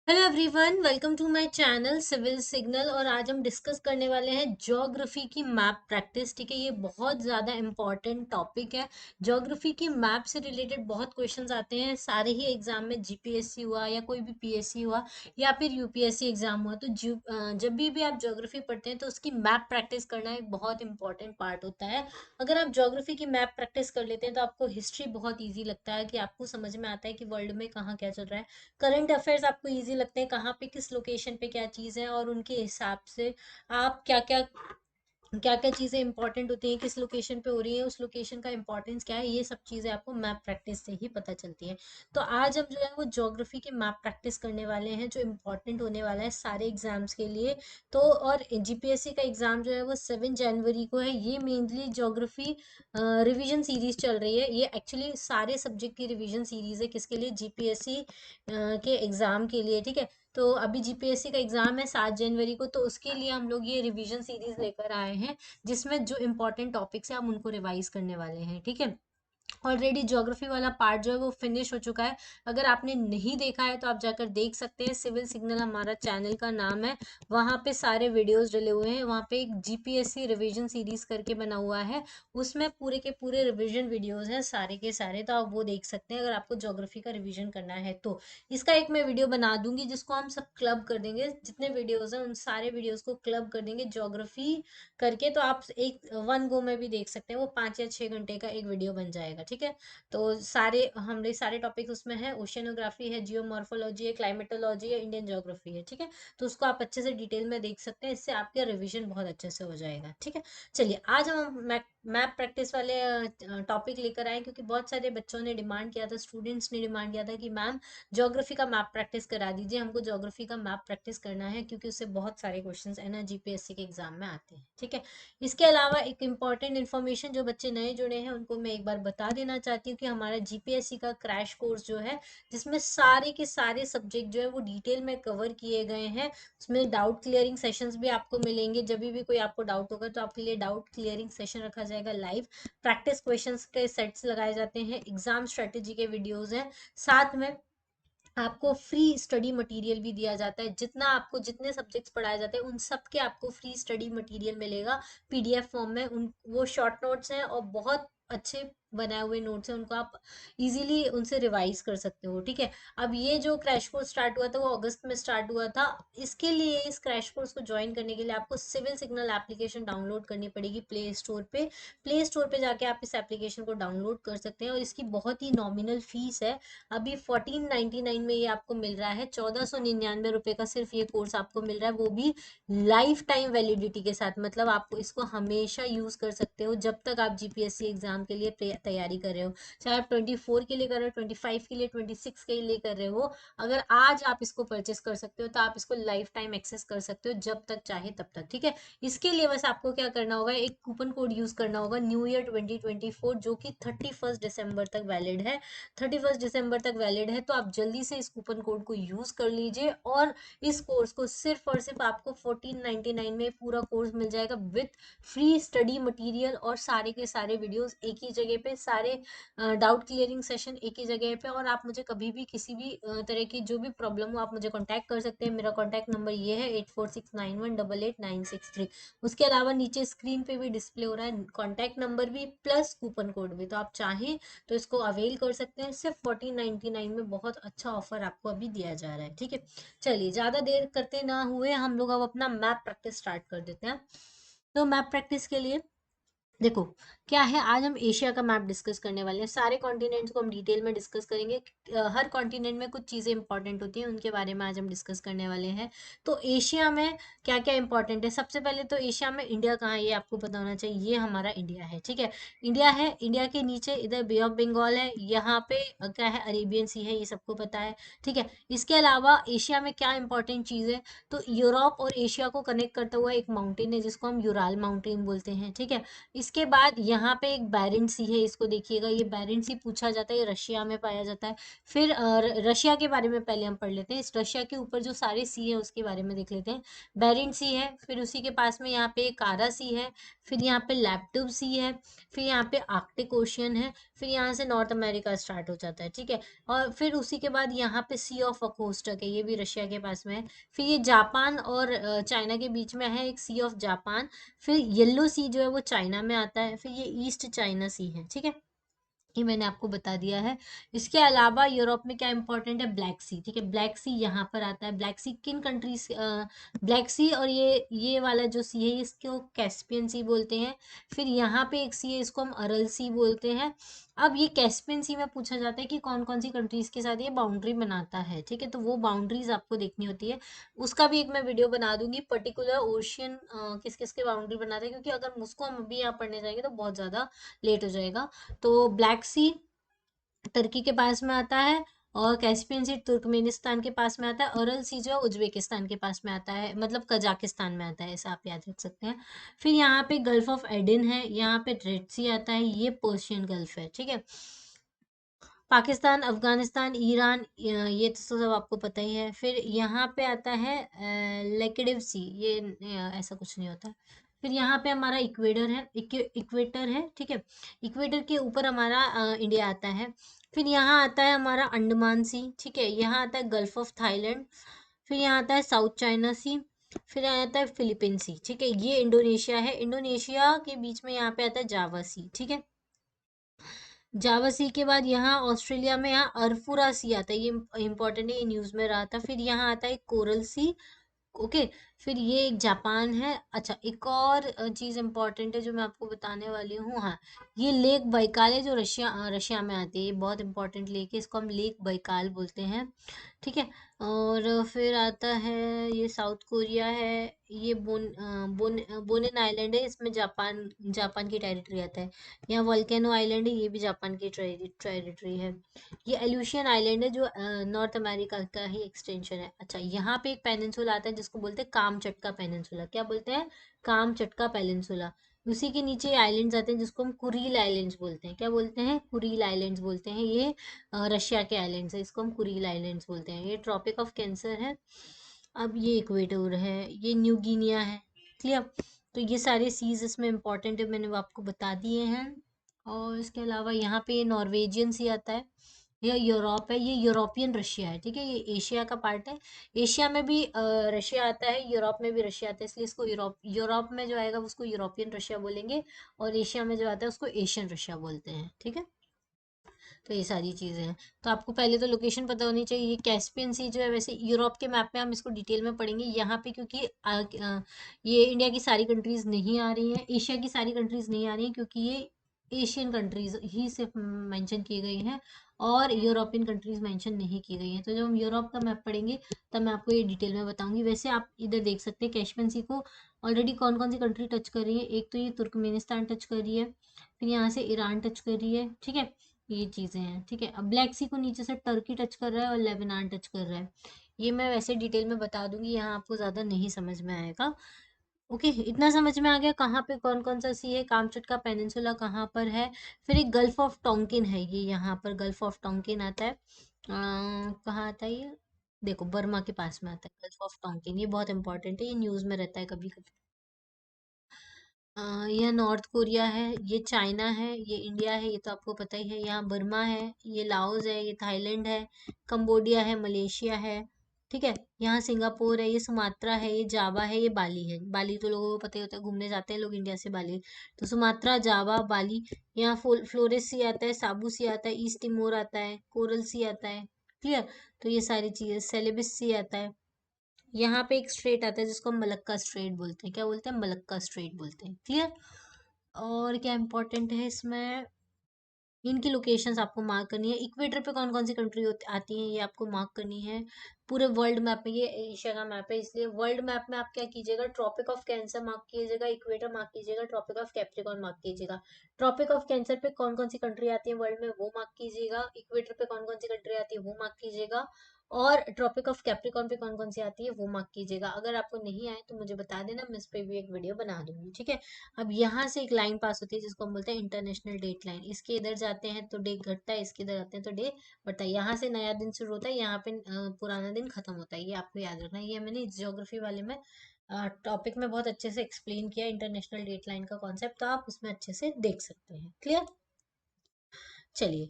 Hello everyone, welcome to my channel civil signal. और आज हम डिस्कस करने वाले हैं ज्योग्राफी की मैप प्रैक्टिस। ठीक है, ये बहुत ज़्यादा इंपॉर्टेंट टॉपिक है। ज्योग्राफी की मैप से रिलेटेड बहुत क्वेश्चंस आते हैं सारे ही एग्जाम में। जीपीएससी हुआ या कोई भी पीएससी हुआ या फिर यूपीएससी एग्जाम हुआ, तो जब भी आप ज्योग्राफी पढ़ते हैं तो उसकी मैप प्रैक्टिस करना एक बहुत इंपॉर्टेंट पार्ट होता है। अगर आप ज्योग्राफी की मैप प्रैक्टिस कर लेते हैं तो आपको हिस्ट्री बहुत ईजी लगता है कि आपको समझ में आता है कि वर्ल्ड में कहाँ क्या चल रहा है। करंट अफेयर्स आपको इजी लगते हैं, कहाँ पे किस लोकेशन पे क्या चीज़ है और उनके हिसाब से आप क्या क्या क्या क्या चीज़ें इंपॉर्टेंट होती हैं, किस लोकेशन पे हो रही है, उस लोकेशन का इंपॉर्टेंस क्या है, ये सब चीज़ें आपको मैप प्रैक्टिस से ही पता चलती है। तो आज हम जो है वो ज्योग्राफी की मैप प्रैक्टिस करने वाले हैं, जो इंपॉर्टेंट होने वाला है सारे एग्जाम्स के लिए। तो और जीपीएससी का एग्जाम जो है वो 7 जनवरी को है। ये मेनली ज्योग्राफी रिवीजन सीरीज चल रही है। ये एक्चुअली सारे सब्जेक्ट की रिवीजन सीरीज है, किसके लिए? जीपीएससी के एग्जाम के लिए। ठीक है, तो अभी जीपीएससी का एग्जाम है 7 जनवरी को, तो उसके लिए हम लोग ये रिवीजन सीरीज लेकर आए हैं, जिसमें जो इंपॉर्टेंट टॉपिक्स है हम उनको रिवाइज करने वाले हैं। ठीक है, ऑलरेडी ज्योग्राफी वाला पार्ट जो है वो फिनिश हो चुका है। अगर आपने नहीं देखा है तो आप जाकर देख सकते हैं। सिविल सिग्नल हमारा चैनल का नाम है, वहाँ पे सारे वीडियोस डले हुए हैं। वहाँ पे एक जीपीएससी रिवीजन सीरीज करके बना हुआ है, उसमें पूरे के पूरे रिवीजन वीडियोस हैं सारे के सारे, तो आप वो देख सकते हैं अगर आपको ज्योग्राफी का रिवीजन करना है तो। इसका एक मैं वीडियो बना दूंगी जिसको हम सब क्लब कर देंगे, जितने वीडियोस हैं उन सारे वीडियोस को क्लब कर देंगे ज्योग्राफी करके, तो आप एक वन गो में भी देख सकते हैं। वो 5 या 6 घंटे का एक वीडियो बन जाएगा। ठीक है, तो सारे हमने सारे टॉपिक्स उसमें है। ओशियनोग्राफी है, जियोमॉर्फोलॉजी है, क्लाइमेटोलॉजी है, इंडियन ज्योग्राफी है। ठीक है, तो उसको आप अच्छे से डिटेल में देख सकते हैं, इससे आपका रिवीजन बहुत अच्छे से हो जाएगा। ठीक है, चलिए आज हम मैप प्रैक्टिस वाले टॉपिक लेकर आए, क्योंकि बहुत सारे बच्चों ने डिमांड किया था, स्टूडेंट्स ने डिमांड किया था कि मैम ज्योग्राफी का मैप प्रैक्टिस करा दीजिए, हमको ज्योग्राफी का मैप प्रैक्टिस करना है, क्योंकि उससे बहुत सारे क्वेश्चंस है ना जीपीएससी के एग्जाम में आते हैं। ठीक है, इसके अलावा एक इम्पॉर्टेंट इन्फॉर्मेशन जो बच्चे नए जुड़े हैं उनको मैं एक बार बता देना चाहती हूँ कि हमारा जीपीएससी का क्रैश कोर्स जो है, जिसमें सारे के सारे सब्जेक्ट जो है वो डिटेल में कवर किए गए हैं। उसमें डाउट क्लियरिंग सेशंस भी आपको मिलेंगे। जब भी कोई आपको डाउट होगा तो आपके लिए डाउट क्लियरिंग सेशन रखा जाएगा लाइव। प्रैक्टिस क्वेश्चंस के सेट्स लगाए जाते हैं, एग्जाम स्ट्रेटेजी के वीडियोज हैं, साथ में आपको फ्री स्टडी मटेरियल भी दिया जाता है। जितना आपको जितने सब्जेक्ट्स पढ़ाए जाते हैं उन सब के आपको फ्री स्टडी मटेरियल मिलेगा पीडीएफ फॉर्म में। उन वो शॉर्ट नोट्स हैं और बहुत अच्छे बनाए हुए नोट्स हैं, उनको आप इजीली उनसे रिवाइज कर सकते हो। ठीक है, अब ये जो क्रैश कोर्स स्टार्ट हुआ था वो अगस्त में स्टार्ट हुआ था। इसके लिए इस क्रैश कोर्स को ज्वाइन करने के लिए आपको सिविल सिग्नल एप्लीकेशन डाउनलोड करनी पड़ेगी प्ले स्टोर पे। प्ले स्टोर पे जाके आप इस एप्लीकेशन को डाउनलोड कर सकते हैं, और इसकी बहुत ही नॉमिनल फीस है। अभी 1499 में ये आपको मिल रहा है। 1499 रुपये का सिर्फ ये कोर्स आपको मिल रहा है, वो भी लाइफ टाइम वैलिडिटी के साथ। मतलब आपको इसको हमेशा यूज कर सकते हो जब तक आप जीपीएससी एग्जाम के लिए तैयारी कर रहे हो, चाहे आप 24 के लिए कर रहे हो, 25 के लिए, 26 के लिए कर रहे हो। अगर आज आप इसको परचेस कर सकते हो तो आप इसको लाइफ टाइम एक्सेस कर सकते हो, जब तक चाहे तब तक। ठीक है, इसके लिए बस आपको क्या करना होगा, एक कूपन कोड यूज करना होगा, न्यू ईयर 2024, जो कि 31 दिसंबर तक वैलिड है। 31 दिसंबर तक वैलिड है, तो आप जल्दी से इस कूपन कोड को यूज कर लीजिए। और इस कोर्स को सिर्फ और सिर्फ आपको 1499 में पूरा कोर्स मिल जाएगा, विथ फ्री स्टडी मटेरियल और सारे के सारे वीडियोस एक ही जगह पे, सारे डाउट क्लियरिंग सेशन एक ही जगह पे। और आप मुझे कभी भी किसी भी तरह की जो भी प्रॉब्लम हो आप मुझे कांटेक्ट कर सकते हैं। मेरा कांटेक्ट नंबर ये है 8469188963। उसके अलावा नीचे स्क्रीन पे भी डिस्प्ले हो रहा है कांटेक्ट नंबर भी प्लस कूपन कोड भी, तो आप चाहें तो इसको अवेल कर सकते हैं। सिर्फ 1499 में बहुत अच्छा ऑफर आपको अभी दिया जा रहा है। ठीक है, चलिए ज्यादा देर करते ना हुए हम लोग अब अपना मैप प्रैक्टिस स्टार्ट कर देते हैं। तो मैप प्रैक्टिस के लिए देखो क्या है, आज हम एशिया का मैप डिस्कस करने वाले हैं। सारे कॉन्टिनेंट्स को हम डिटेल में डिस्कस करेंगे। हर कॉन्टिनेंट में कुछ चीज़ें इंपॉर्टेंट होती हैं, उनके बारे में आज हम डिस्कस करने वाले हैं। तो एशिया में क्या क्या इंपॉर्टेंट है? सबसे पहले तो एशिया में इंडिया कहाँ है ये आपको पता होना चाहिए। ये हमारा इंडिया है। ठीक है, इंडिया है। इंडिया के नीचे इधर बे ऑफ बंगाल है, यहाँ पे क्या है, अरेबियन सी है, ये सबको पता है। ठीक है, इसके अलावा एशिया में क्या इंपॉर्टेंट चीज़ है, तो यूरोप और एशिया को कनेक्ट करता हुआ एक माउंटेन है जिसको हम यूराल माउंटेन बोलते हैं। ठीक है, इसके बाद यहाँ पे एक बैरेंट सी है, इसको देखिएगा, ये बैरेंट सी पूछा जाता है, ये रशिया में पाया जाता है। फिर रशिया के बारे में पहले हम पढ़ लेते हैं। इस रशिया के ऊपर जो सारे सी है उसके बारे में देख लेते हैं। बैरेंट सी है, फिर उसी के पास में यहाँ पे कारा सी है, फिर यहाँ पे लैप्टोव सी है, फिर यहाँ पे आर्कटिक ओशियन है, फिर यहाँ से नॉर्थ अमेरिका स्टार्ट हो जाता है, ठीक है। और फिर उसी के बाद यहाँ पे सी ऑफ अकोस्टक है, ये भी रशिया के पास में है। फिर ये जापान और चाइना के बीच में है एक सी ऑफ जापान। फिर येलो सी जो है वो चाइना में आता है। फिर ये ईस्ट चाइना सी है, ठीक है। ये मैंने आपको बता दिया है। इसके अलावा यूरोप में क्या इंपॉर्टेंट है, ब्लैक सी, ठीक है। ब्लैक सी यहाँ पर आता है। ब्लैक सी किन कंट्रीज, ब्लैक सी और ये वाला जो सी है इसको कैस्पियन सी बोलते हैं। फिर यहाँ पे एक सी है, इसको हम अरल सी बोलते हैं। अब ये कैस्पियन सी में पूछा जाता है कि कौन कौन सी कंट्रीज के साथ ये बाउंड्री बनाता है, ठीक है। तो वो बाउंड्रीज आपको देखनी होती है। उसका भी एक मैं वीडियो बना दूंगी, पर्टिकुलर ओशियन किस किस के बाउंड्री बनाता है, क्योंकि अगर उसको हम अभी यहाँ पढ़ने जाएंगे तो बहुत ज्यादा लेट हो जाएगा। तो ब्लैक सी तुर्की के पास में आता है, और कैस्पियन सी तुर्कमेनिस्तान के पास में आता है। अरल सी जो है उज्बेकिस्तान के पास में आता है, मतलब कजाकिस्तान में आता है, ऐसा आप याद रख सकते हैं। फिर यहाँ पे गल्फ ऑफ एडन है, यहाँ पे रेड सी आता है, ये पर्शियन गल्फ है, ठीक है। पाकिस्तान, अफगानिस्तान, ईरान, ये तो सब आपको पता ही है। फिर यहाँ पे आता है लेकेडिव सी, ये ऐसा कुछ नहीं होता। फिर यहाँ पे हमारा इक्वेटर है, इक्वेटर है, ठीक है। इक्वेटर के ऊपर हमारा इंडिया आता है। फिर यहाँ आता है हमारा अंडमान सी, ठीक है। यहाँ आता है गल्फ ऑफ थाईलैंड। फिर यहाँ आता है साउथ चाइना सी। फिर यहाँ आता है फिलीपीन सी, ठीक है। ये इंडोनेशिया है। इंडोनेशिया के बीच में यहाँ पे आता है जावा सी, ठीक है। जावा सी के बाद यहाँ ऑस्ट्रेलिया में यहाँ अरफुरा सी आता है, ये इंपॉर्टेंट है, ये न्यूज में रहा था। फिर यहाँ आता है कोरल सी, ओके। फिर ये एक जापान है। अच्छा, एक और चीज इंपॉर्टेंट है जो मैं आपको बताने वाली हूँ, हाँ। ये लेक बैकाल है जो रशिया में आती है, ये बहुत इंपॉर्टेंट लेक है, इसको हम लेक बैकाल बोलते हैं, ठीक है। और फिर आता है ये साउथ कोरिया है। ये बोनेन आइलैंड है, इसमें जापान जापान की टेरिटरी आता है। यहाँ वोल्केनो आइलैंड है, ये भी जापान की टेरिटरी है। ये एल्यूशियन आइलैंड है जो नॉर्थ अमेरिका का ही एक्सटेंशन है। अच्छा, यहाँ पे एक पेनिनसुला आता है जिसको बोलते हैं कामचटका पेनिनसुला। क्या बोलते हैं, कामचटका पेनिनसुला। उसी के नीचे आइलैंड्स आते हैं जिसको हम कुरील आइलैंड्स बोलते हैं। क्या बोलते हैं, कुरील आइलैंड्स बोलते हैं। ये रशिया के आइलैंड्स है, इसको हम कुरील आइलैंड्स बोलते हैं। ये ट्रॉपिक ऑफ कैंसर है। अब ये इक्वेडोर है, ये न्यू गिनिया है, क्लियर। तो ये सारे सीज इसमें इंपॉर्टेंट है, मैंने वो आपको बता दिए हैं। और इसके अलावा यहाँ पे ये नॉर्वेजियन सी आता है। ये यूरोप है, ये यूरोपियन रशिया है, ठीक है। ये एशिया का पार्ट है। एशिया में भी रशिया आता है, यूरोप में भी रशिया आता है, इसलिए इसको यूरोप यूरोप में जो आएगा उसको यूरोपियन रशिया बोलेंगे, और एशिया में जो आता है उसको एशियन रशिया बोलते हैं, ठीक है। तो ये सारी चीज़ें हैं। तो आपको पहले तो लोकेशन पता होनी चाहिए। ये कैस्पियन सी जो है, वैसे यूरोप के मैप में हम इसको डिटेल में पढ़ेंगे यहाँ पे, क्योंकि ये इंडिया की सारी कंट्रीज नहीं आ रही हैं, एशिया की सारी कंट्रीज नहीं आ रही हैं, क्योंकि ये एशियन कंट्रीज ही सिर्फ मेंशन की गई हैं, और यूरोपियन कंट्रीज मेंशन नहीं की गई हैं। तो जब हम यूरोप का मैप पढ़ेंगे तब मैं आपको ये डिटेल में बताऊंगी। वैसे आप इधर देख सकते हैं कैस्पियन सी को ऑलरेडी कौन कौन सी कंट्री टच कर रही है। एक तो ये तुर्कमेनिस्तान टच कर रही है, फिर यहाँ से ईरान टच कर रही है, ठीक है। ये चीजें हैं, ठीक है। अब ब्लैक सी को नीचे से टर्की टच कर रहा है और लेबनान टच कर रहा है। ये मैं वैसे डिटेल में बता दूंगी, यहाँ आपको ज्यादा नहीं समझ में आएगा। ओके, इतना समझ में आ गया कहाँ पे कौन कौन सा सी है, कामचटका पेनिनसुला कहाँ पर है। फिर एक गल्फ ऑफ टोंकिन है, ये यहाँ पर गल्फ ऑफ टोंकिन आता है। कहाँ आता है ये, देखो बर्मा के पास में आता है गल्फ ऑफ टोंकिन, ये बहुत इंपॉर्टेंट है, ये न्यूज में रहता है कभी कभी। यह नॉर्थ कोरिया है, ये चाइना है, ये इंडिया है, ये तो आपको पता ही है। यहाँ बर्मा है, ये लाओस है, ये थाईलैंड है, कंबोडिया है, मलेशिया है, ठीक है। यहाँ सिंगापुर है, ये सुमात्रा है, ये जावा है, ये बाली है। बाली तो लोगों को पता ही होता है, घूमने जाते हैं लोग इंडिया से बाली। तो सुमात्रा, जावा, बाली। यहाँ फ्लोरेस सी आता है, साबू सी आता है, ईस्ट तिमोर आता है, कोरल सी आता है, क्लियर। तो ये सारी चीजें, सेलेबस सी आता है। यहाँ पे एक स्ट्रेट आता है जिसको हम मलक्का स्ट्रेट बोलते हैं। क्या बोलते हैं, मलक्का स्ट्रेट बोलते हैं, क्लियर। और क्या इंपॉर्टेंट है इसमें, इनकी लोकेशंस आपको मार्क करनी है। इक्वेटर पे कौन कौन सी कंट्री आती हैं ये आपको मार्क करनी है। पूरे वर्ल्ड मैप में, ये एशिया का मैप है इसलिए वर्ल्ड मैप में आप क्या कीजिएगा, ट्रॉपिक ऑफ कैंसर मार्क कीजिएगा, इक्वेटर मार्क कीजिएगा, ट्रॉपिक ऑफ कैप्रिकॉर्न मार्क कीजिएगा। ट्रॉपिक ऑफ कैंसर पे कौन कौन सी कंट्री आती है वर्ल्ड में वो मार्क कीजिएगा, इक्वेटर पे कौन कौन सी कंट्री आती है वो मार्क कीजिएगा, और ट्रॉपिक ऑफ कैप्रिकॉर्न पे कौन कौन सी आती है वो मार्क कीजिएगा। अगर आपको नहीं आए तो मुझे बता देना, मैं इस पे भी एक वीडियो बना दूंगी, ठीक है। अब यहाँ से एक लाइन पास होती है जिसको हम बोलते हैं इंटरनेशनल डेट लाइन। इसके इधर जाते हैं तो डे घटता है, इसके इधर आते हैं तो डे बढ़ता है। यहाँ से नया दिन शुरू होता है, यहाँ पे पुराना दिन खत्म होता है, ये आपको याद रखना है। ये मैंने ज्योग्राफी वाले में टॉपिक में बहुत अच्छे से एक्सप्लेन किया इंटरनेशनल डेट लाइन का कॉन्सेप्ट, तो आप उसमें अच्छे से देख सकते हैं, क्लियर। चलिए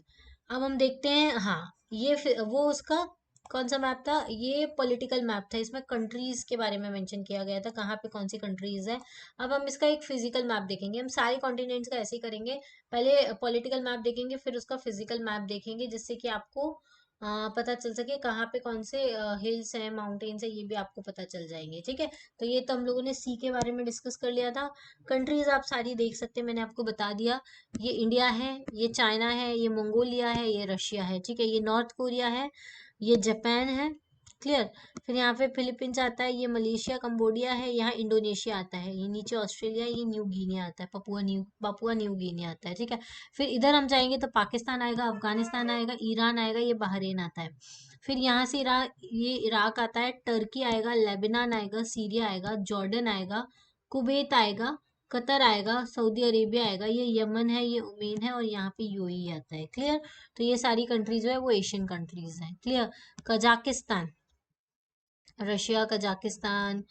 अब हम देखते हैं। हाँ, ये वो उसका कौन सा मैप था, ये पॉलिटिकल मैप था, इसमें कंट्रीज के बारे में मेंशन किया गया था, कहाँ पे कौन सी कंट्रीज है। अब हम इसका एक फिजिकल मैप देखेंगे, हम सारे कॉन्टिनेंट्स का ऐसे ही करेंगे। पहले पॉलिटिकल मैप देखेंगे, फिर उसका फिजिकल मैप देखेंगे, जिससे कि आपको पता चल सके कहाँ पे कौन से हिल्स हैं, माउंटेन्स है, ये भी आपको पता चल जाएंगे। ठीक है, तो ये तो हम लोगों ने सी के बारे में डिस्कस कर लिया था। कंट्रीज आप सारी देख सकते हैं, मैंने आपको बता दिया। ये इंडिया है, ये चाइना है, ये मंगोलिया है, ये रशिया है। ठीक है, ये नॉर्थ कोरिया है, ये जापान है। क्लियर। फिर यहाँ पे फिलीपींस आता है, ये मलेशिया कंबोडिया है, यहाँ इंडोनेशिया आता है, ये नीचे ऑस्ट्रेलिया, ये न्यू गिनी आता है, पपुआ न्यू गिनी आता है। ठीक है, फिर इधर हम जाएंगे तो पाकिस्तान आएगा, अफगानिस्तान आएगा, ईरान आएगा, ये बहरीन आता है। फिर यहाँ से ये इराक आता है, टर्की आएगा, लेबनान आएगा, सीरिया आएगा, जॉर्डन आएगा, कुवैत आएगा, कतर आएगा, सऊदी अरेबिया आएगा, ये यमन है, ये ओमान है, और यहाँ पे यूएई आता है। क्लियर। तो ये सारी कंट्रीज जो है वो एशियन कंट्रीज हैं। क्लियर। कजाकिस्तान, रशिया, कजाकिस्तान,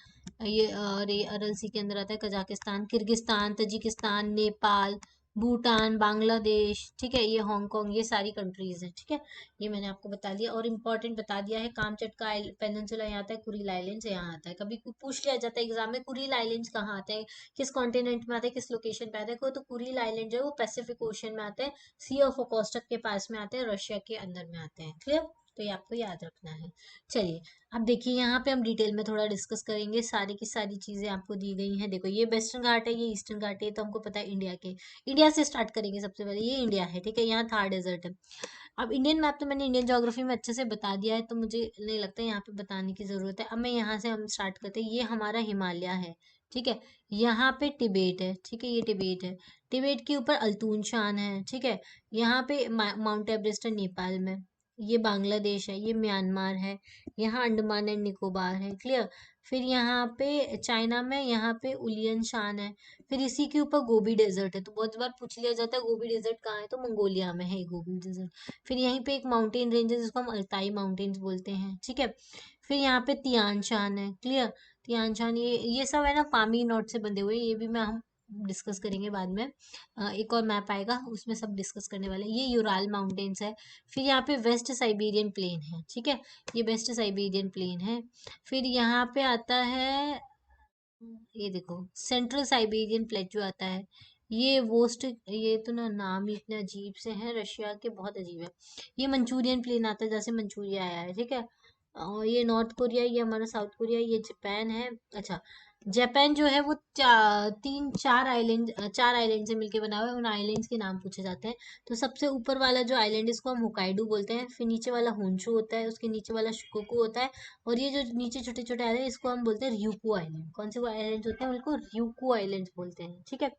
ये और ये अरल सी के अंदर आता है Kazakhstan, Kyrgyzstan, Tajikistan, Nepal, Bhutan, Bangladesh. ठीक है, ये हांगकांग, ये सारी कंट्रीज है। ठीक है, ये मैंने आपको बता दिया, और इम्पोर्टेंट बता दिया है। कामचटका पेनिनसुला यहाँ आता है, कुरील आइलैंड्स यहाँ आता है। कभी पूछ लिया जाता है एग्जाम में, कुरील आइलैंड्स कहाँ आते हैं, किस कॉन्टिनेंट में आते हैं, किस लोकेशन पे आते हैं। तो कुरील आइलैंड जो है वो पैसिफिक ओशन में आते हैं, सी ऑफ ओकोस्टक के पास में आते हैं, रशिया के अंदर में आते हैं। क्लियर। तो ये आपको याद रखना है। चलिए अब देखिए, यहाँ पे हम डिटेल में थोड़ा डिस्कस करेंगे, सारी की सारी चीजें आपको दी गई हैं। देखो, ये वेस्टर्न घाट है, ये ईस्टर्न घाट है, तो हमको पता है इंडिया के। इंडिया से स्टार्ट करेंगे सबसे पहले, ये इंडिया है। ठीक है, यहाँ थार डेजर्ट है। अब इंडियन मैप तो मैंने इंडियन ज्योग्राफी में अच्छे से बता दिया है, तो मुझे नहीं लगता यहाँ पे बताने की जरूरत है। अब मैं यहाँ से हम स्टार्ट करते हैं, ये हमारा हिमालय है। ठीक है, यहाँ पे तिब्बत है। ठीक है, ये तिब्बत है, तिब्बत के ऊपर अल्तून शान है। ठीक है, यहाँ पे माउंट एवरेस्ट है नेपाल में, ये बांग्लादेश है, ये म्यांमार है, यहाँ अंडमान एंड निकोबार है। क्लियर। फिर यहाँ पे चाइना में, यहाँ पे उलियन शान है। फिर इसी के ऊपर गोबी डेजर्ट है, तो बहुत बार पूछ लिया जाता है गोबी डेजर्ट कहाँ है, तो मंगोलिया में है गोबी डेजर्ट। फिर यहीं पे एक माउंटेन रेंज है जिसको हम अल्ताई माउंटेन्स बोलते हैं। ठीक है, फिर यहाँ पे तियान शान है। क्लियर। तियान शान, ये सब है ना पामी नॉट से बंधे हुए, ये भी मैं हम डिस्कस करेंगे बाद में। एक और मैप आएगा उसमें सब डिस्कस करने वाले हैं। ये यूराल माउंटेन्स है। फिर यहाँ पे वेस्ट साइबेरियन प्लेन है। ठीक है, ये वेस्ट साइबेरियन प्लेन है। फिर यहाँ पे आता है, ये देखो, सेंट्रल साइबेरियन प्लेटू आता है। ये वोस्ट, ये तो ना नाम ही इतने अजीब से हैं रशिया के, बहुत अजीब है। ये मंचूरियन प्लेन आता है, जैसे मंचूरिया आया है। ठीक है, और ये नॉर्थ कोरिया, ये हमारा साउथ कोरिया, ये जापान है। अच्छा, जापान जो है वो तीन चार आइलैंड से मिलके बना हुआ है, उन आइलैंड्स के नाम पूछे जाते हैं। तो सबसे ऊपर वाला जो आइलैंड, इसको हम होकाइडो बोलते हैं। फिर नीचे वाला होंशु होता है, उसके नीचे वाला शुकोकू होता है, और ये जो नीचे छोटे छोटे आइलैंड, इसको हम बोलते हैं ryukyu आइलैंड। कौन से वो आइलैंड होते हैं, उनको ryukyu आइलैंड बोलते हैं। ठीक है।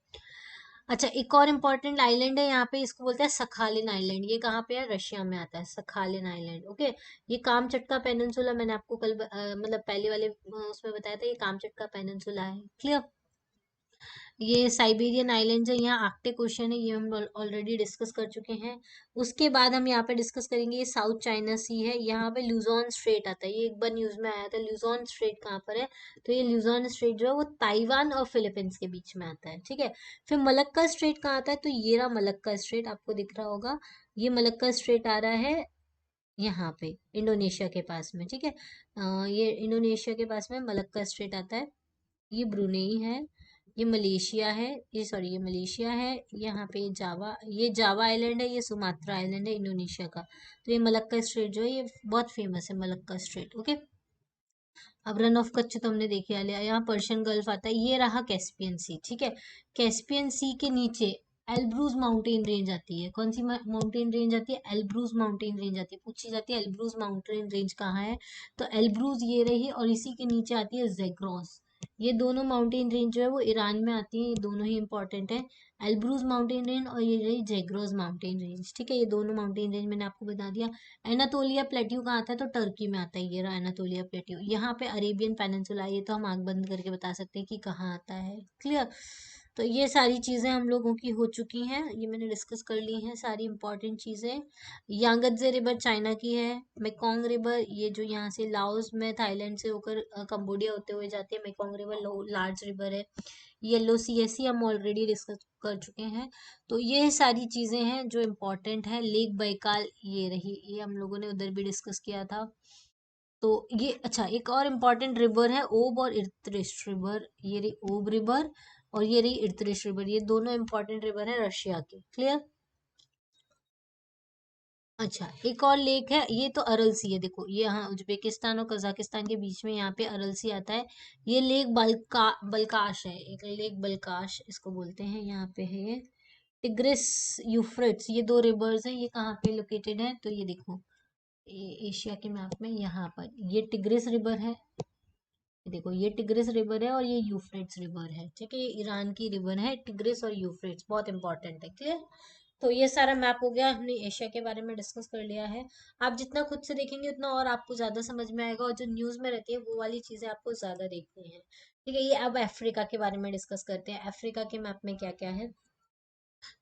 अच्छा, एक और इम्पोर्टेंट आइलैंड है यहाँ पे, इसको बोलते हैं सखालिन आइलैंड। ये कहाँ पे है, रशिया में आता है, सखालिन आइलैंड। ओके, ये कामचटका पेनिनसुला, मैंने आपको कल मतलब पहले वाले उसमें बताया था, ये कामचटका पेनिनसुला है। क्लियर। ये साइबेरियन आइलैंड्स है, यहाँ आर्कटिक ओशन है, ये हम ऑलरेडी डिस्कस कर चुके हैं। उसके बाद हम यहाँ पे डिस्कस करेंगे, ये साउथ चाइना सी है, यहाँ पे ल्यूजॉन स्ट्रेट आता है, ये एक बार न्यूज में आया था। ल्यूजॉन स्ट्रेट कहाँ पर है, तो ये ल्यूजॉन स्ट्रेट जो है वो ताइवान और फिलीपींस के बीच में आता है। ठीक है, फिर मलक्का स्ट्रेट कहाँ आता है, तो ये रहा मलक्का स्ट्रेट, आपको दिख रहा होगा, ये मलक्का स्ट्रेट आ रहा है यहाँ पे इंडोनेशिया के पास में। ठीक है, ये इंडोनेशिया के पास में मलक्का स्ट्रेट आता है। ये ब्रुनेई है, ये मलेशिया है, ये सॉरी ये मलेशिया है, यहाँ पे ये जावा आइलैंड है, ये सुमात्रा आइलैंड है इंडोनेशिया का। तो ये मलक्का स्ट्रेट जो है ये बहुत फेमस है, मलक्का स्ट्रेट। ओके, अब रन ऑफ कच्छ तो हमने देखे लिया। यहाँ पर्शियन गल्फ आता है, ये रहा कैस्पियन सी। ठीक है, कैस्पियन सी के नीचे एल्ब्रूज माउंटेन रेंज आती है। कौन सी माउंटेन रेंज आती है, एल्ब्रूज माउंटेन रेंज आती है। पूछी जाती है एल्ब्रूज माउंटेन रेंज कहाँ है, तो एल्ब्रूज ये रही, और इसी के नीचे आती है जेग्रोस। ये दोनों माउंटेन रेंज जो है वो ईरान में आती है, ये दोनों ही इंपॉर्टेंट है, एल्ब्रूज माउंटेन रेंज और ये रही जेग्रोस माउंटेन रेंज। ठीक है, ये दोनों माउंटेन रेंज मैंने आपको बता दिया। एनातोलिया प्लेट्यू कहाँ आता है, तो टर्की में आता है, ये रहा एनातोलिया प्लेट्यू। यहाँ पे अरेबियन पेनिनसुला, ये तो हम आंख बंद करके बता सकते हैं कि कहाँ आता है। क्लियर। तो ये सारी चीज़ें हम लोगों की हो चुकी हैं, ये मैंने डिस्कस कर ली हैं सारी इंपॉर्टेंट चीज़ें। यांगत्जे रिवर चाइना की है। मेकोंग रिवर ये जो यहाँ से लाओस में थाईलैंड से होकर कंबोडिया होते हुए जाती है। मेकोंग रिवर लार्ज रिवर है। येलो सी एस सी हम ऑलरेडी डिस्कस कर चुके हैं। तो ये सारी चीज़ें हैं जो इम्पोर्टेंट है। लेक बैकाल ये रही, ये हम लोगों ने उधर भी डिस्कस किया था। तो ये अच्छा, एक और इम्पॉर्टेंट रिवर है ओब और इर्त्रिश रिवर। ये रही ओब रिवर और ये रही इर्त्रिश रिवर, ये दोनों इम्पॉर्टेंट रिवर है रशिया के। क्लियर। अच्छा, एक और लेक है, ये तो अरल सी है। देखो ये यहाँ उज्बेकिस्तान और कजाकिस्तान के बीच में यहाँ पे अरल सी आता है। ये लेक बलकाश है, एक लेक बलकाश इसको बोलते हैं। यहाँ पे है ये टिग्रिस यूफ्रेट्स, ये दो रिवर्स हैं। ये कहाँ पे लोकेटेड है, तो ये देखो एशिया के मैप में यहाँ पर ये टिग्रिस रिवर है। देखो ये टिग्रिस रिवर है और ये यूफ्रेट्स रिवर है। ठीक है, ये ईरान की रिवर है टिग्रिस और यूफ्रेट्स, बहुत इंपॉर्टेंट है। क्लियर। तो ये सारा मैप हो गया, हमने एशिया के बारे में डिस्कस कर लिया है। आप जितना खुद से देखेंगे उतना और आपको ज्यादा समझ में आएगा, और जो न्यूज में रहती है वो वाली चीजें आपको ज्यादा देखनी है। ठीक है, ये अब अफ्रीका के बारे में डिस्कस करते हैं। अफ्रीका के मैप में क्या क्या है।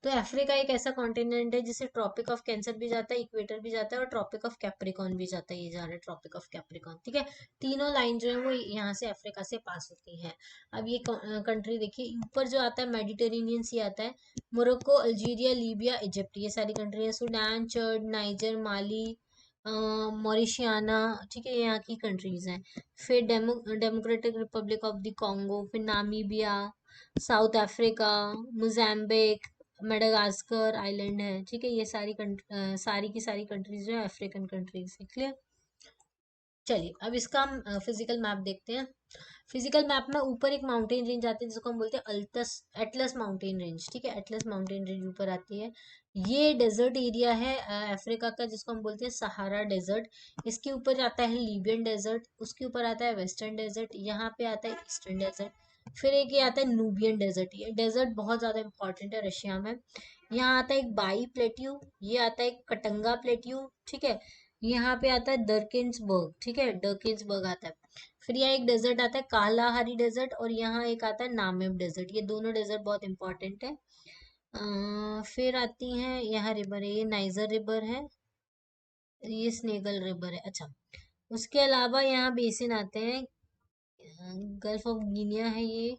तो अफ्रीका एक ऐसा कॉन्टिनेंट है जिसे ट्रॉपिक ऑफ कैंसर भी जाता है, इक्वेटर भी जाता है और ट्रॉपिक ऑफ कैप्रिकॉर्न भी जाता है। ये जा रहा है ट्रॉपिक ऑफ कैप्रिकॉर्न। ठीक है, तीनों लाइन जो है वो यहाँ से अफ्रीका से पास होती हैं। अब ये कंट्री देखिए, ऊपर जो आता है मेडिटेरेनियन सी आता है। मोरक्को, अल्जीरिया, लीबिया, इजिप्ट, ये सारी कंट्री है। सूडान, चड, नाइजर, माली, मॉरिशियाना। ठीक है, ये यहाँ की कंट्रीज हैं। फिर Democratic Republic of the Congo, फिर Namibia, South Africa, Mozambique, Madagascar island है। ठीक है, ये सारी की सारी कंट्रीज जो है अफ्रीकन कंट्रीज है। क्लियर। चलिए अब इसका हम फिजिकल मैप देखते हैं। फिजिकल मैप में ऊपर एक माउंटेन रेंज आती है जिसको हम बोलते हैं अल्टस एटलस माउंटेन रेंज। ठीक है, एटलस माउंटेन रेंज ऊपर आती है। ये डेजर्ट एरिया है अफ्रीका का, जिसको हम बोलते हैं सहारा डेजर्ट। इसके ऊपर आता है लीबियन डेजर्ट, उसके ऊपर आता है वेस्टर्न डेजर्ट, यहाँ पे आता है ईस्टर्न डेजर्ट। फिर एक ये आता है नूबियन डेजर्ट। ये डेजर्ट बहुत ज्यादा इंपॉर्टेंट है रशिया में। यहाँ आता है एक बाई प्लेट्यू, ये आता है एक कटंगा प्लेट्यू। ठीक है, यहाँ पे आता है दरकिन्सबर्ग। ठीक है, दरकिन्सबर्ग आता है। फिर यहाँ एक डेजर्ट आता है कालाहारी डेजर्ट, और यहाँ एक आता है नामेब डेजर्ट। ये दोनों डेजर्ट बहुत इंपॉर्टेंट है। फिर आती हैं यहाँ रिवर है, ये नाइजर रिवर है, ये स्नेगल रिवर है। अच्छा, उसके अलावा यहाँ बेसिन आते हैं। गल्फ ऑफ गिनिया है ये,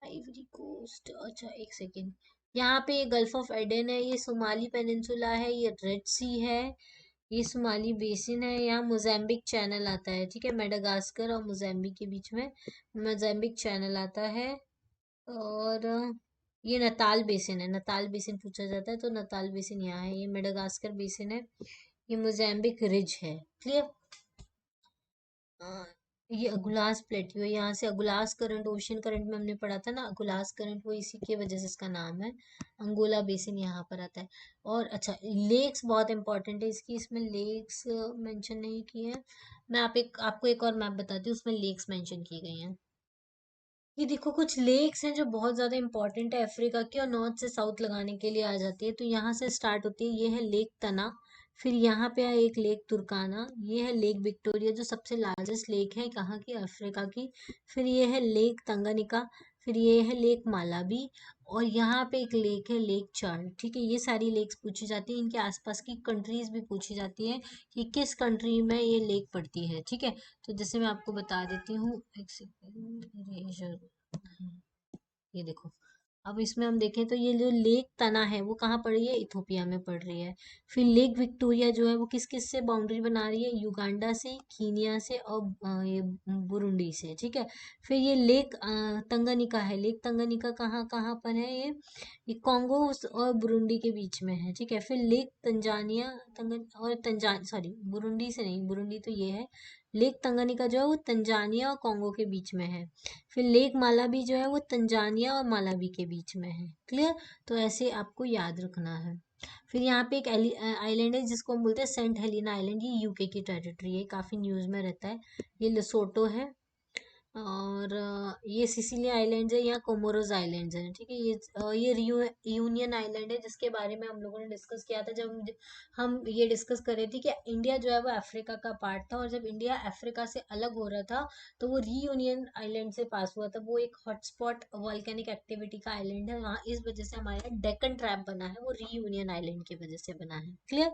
आइवरी कोस्ट। अच्छा एक सेकेंड, यहाँ पे ये गल्फ ऑफ एडन है, ये सोमाली पेनिनसुला है, ये रेड सी है, ये सोमाली बेसिन है। यहाँ मोजाम्बिक चैनल आता है। ठीक है, मेडागास्कर और मोजाम्बिक के बीच में मोजाम्बिक चैनल आता है। और ये नताल बेसिन है, नताल बेसिन पूछा जाता है तो नताल बेसिन यहाँ है। ये मेडागास्कर बेसिन है, ये मोजाम्बिक रिज है। क्लियर। हाँ, ये अगुलास प्लेट्यू है, यहाँ से अगुलास करंट, ओशियन करंट में हमने पढ़ा था ना अगुलास करंट, वो इसी की वजह से इसका नाम है। अंगोला बेसिन यहाँ पर आता है। और अच्छा, लेक्स बहुत इंपॉर्टेंट है इसकी, इसमें लेक्स मेंशन नहीं की है। मैं आपको एक और मैप बताती हूँ, उसमें लेक्स मेंशन की गई हैं। ये देखो कुछ लेक्स हैं जो बहुत ज्यादा इंपॉर्टेंट है अफ्रीका की, और नॉर्थ से साउथ लगाने के लिए आ जाती है। तो यहाँ से स्टार्ट होती है, ये है लेक तना। फिर यहाँ पे है एक लेक तुर्काना, ये है लेक विक्टोरिया जो सबसे लार्जेस्ट लेक है कहाँ की, अफ्रीका की। फिर ये है लेक तंगानिका, फिर ये है लेक मालाबी, और यहाँ पे एक लेक है लेक चार्ड। ठीक है, ये सारी लेक्स पूछी जाती है, इनके आसपास की कंट्रीज भी पूछी जाती है कि किस कंट्री में ये लेक पड़ती है। ठीक है, तो जैसे मैं आपको बता देती हूँ, एक सेकेंड, ये देखो। अब इसमें हम देखें तो ये जो लेक तना है वो कहाँ पड़ रही है, इथोपिया में पड़ रही है। फिर लेक विक्टोरिया जो है वो किस किस से बाउंड्री बना रही है, युगांडा से, कीनिया से और ये बुरुंडी से। ठीक है, फिर ये लेक तंगानिका है, लेक तंगानिका कहाँ कहाँ पर है, ये कॉन्गो और बुरुंडी के बीच में है। ठीक है, फिर लेक तंजानिया, और सॉरी बुरुंडी से नहीं, बुरुंडी तो ये है। लेक तंगानिका जो है वो तंजानिया और कॉन्गो के बीच में है। फिर लेक मालाबी जो है वो तंजानिया और मालाबी के बीच में है। क्लियर। तो ऐसे आपको याद रखना है। फिर यहाँ पे एक आइलैंड है जिसको हम बोलते हैं सेंट हेलिना आइलैंड, ये यूके की टेरिटरी है, काफी न्यूज में रहता है। ये लेसोटो है। और ये सिसिली आइलैंड्स है, यहाँ कोमोरोस आइलैंड्स हैं, ठीक है। ये यूनियन आइलैंड है, जिसके बारे में हम लोगों ने डिस्कस किया था जब हम ये डिस्कस कर रहे थे कि इंडिया जो है वो अफ्रीका का पार्ट था, और जब इंडिया अफ्रीका से अलग हो रहा था तो वो रीयूनियन आइलैंड से पास हुआ था। वो एक हॉटस्पॉट वॉल्केनिक एक्टिविटी का आइलैंड है वहाँ, इस वजह से हमारे यहाँ डेक्कन ट्रैप बना है, वो रीयूनियन आइलैंड की वजह से बना है। क्लियर।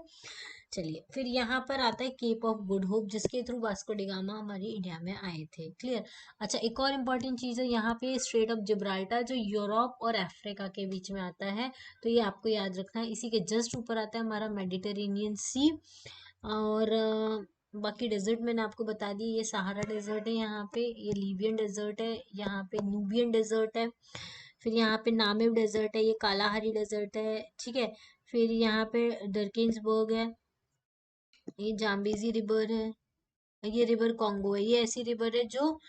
चलिए, फिर यहाँ पर आता है केप ऑफ गुड होप, जिसके थ्रू वास्को डिगामा हमारी इंडिया में आए थे। क्लियर। अच्छा, एक और इम्पॉर्टेंट चीज़ है यहाँ पे स्ट्रेट ऑफ जिब्राल्टर, जो यूरोप और अफ्रीका के बीच में आता है, तो ये आपको याद रखना है। इसी के जस्ट ऊपर आता है हमारा मेडिटेरेनियन सी। और बाकी डेजर्ट मैंने आपको बता दी, ये सहारा डेजर्ट है यहाँ पे, ये लीबियन डेजर्ट है, यहाँ पे न्यूबियन डेजर्ट है, फिर यहाँ पे नामिब डेजर्ट है, ये कालाहारी डेजर्ट है, ठीक है। फिर यहाँ पे डरकिन्सबर्ग है, ये जाम्बेजी रिवर है, ये रिवर कॉन्गो है। ये ऐसी रिवर है जो